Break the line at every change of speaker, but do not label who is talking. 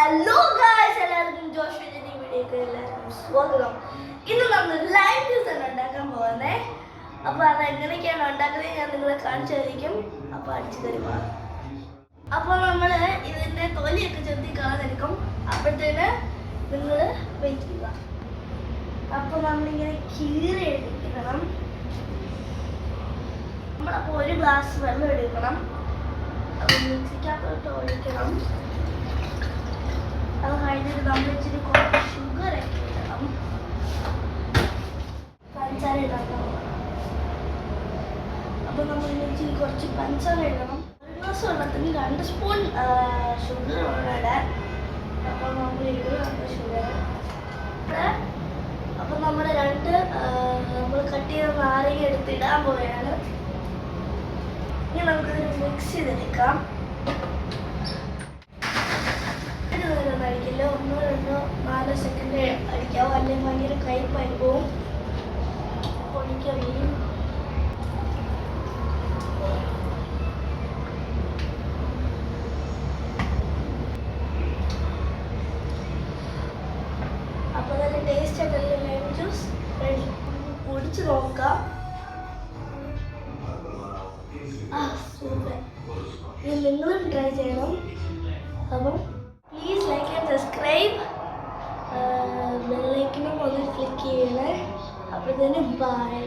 Hello guys, എല്ലാവർക്കും Josh വിജയന്റെ വീഡിയോക്ക് എല്ലാവർക്കും സ്വാഗതം. ഇന്ന് നമ്മൾ ലൈം ജ്യൂസ് ആണ് ഉണ്ടാക്കാൻ പോകുന്നത്. അപ്പോൾ അത് എങ്ങനെയൊക്കെയാണ് ഉണ്ടാക്കുന്നത് ഞാൻ നിങ്ങളെ കാണിച്ചു തരിക്കും. അപ്പോൾ അടിച്ചു തരുക. അപ്പോൾ നമ്മൾ ഇതിൻ്റെ തൊലിയൊക്കെ ചെത്തി കളഞ്ഞെടുക്കും. അപ്പോഴത്തേന് നിങ്ങൾ വെയിറ്റ് ചെയ്യുക. അപ്പോൾ നമ്മളിങ്ങനെ കീറി എടുക്കണം. നമ്മളപ്പോൾ ഒരു ഗ്ലാസ് വെള്ളം എടുക്കണം. അപ്പോൾ മിക്സിക്കകത്തോട്ട് ഒഴിക്കണം. അത് കഴിഞ്ഞിട്ട് നമ്മൾ ഇച്ചിരി കുറച്ച് ഷുഗർ ഒക്കെ ഇടണം. പഞ്ചസാര ഇടണം. അപ്പോൾ നമ്മൾ ഇച്ചിരി കുറച്ച് പഞ്ചസാര ഇടണം. ഒരു ഗ്ലാസ് വെള്ളത്തിന് 2 സ്പൂൺ ഷുഗർ ഇടാൻ. അപ്പോൾ നമ്മൾ ഇടും ഷുഗർ. അപ്പോൾ നമ്മൾ നമ്മൾ കട്ട് ചെയ്ത നാരങ്ങ എടുത്തിടാൻ പോവുകയാണ്. ഇനി നമുക്കിത് മിക്സ് ചെയ്തെടുക്കാം. അടിക്കില്ല, 1, 2, 4 സെക്കൻഡ് അടിക്കാവും, അല്ലെങ്കിൽ ഭയങ്കര കയ്പായി പോവും. പൊടിക്കാൻ അപ്പോൾ നല്ല ടേസ്റ്റ് ആയിട്ടുള്ള ലൈം ജ്യൂസ് റെഡി. കുടിച്ച് നോക്കാം. സൂപ്പർ. ഇത് നിങ്ങളും ട്രൈ ചെയ്യണം. അപ്പം പ്ലീസ് ലൈക്ക് ആൻഡ് സബ്സ്ക്രൈബ്. ബെല്ലൈക്കനും ഒന്ന് ക്ലിക്ക് ചെയ്യണേ. അപ്പോഴത്തേന് ബൈ.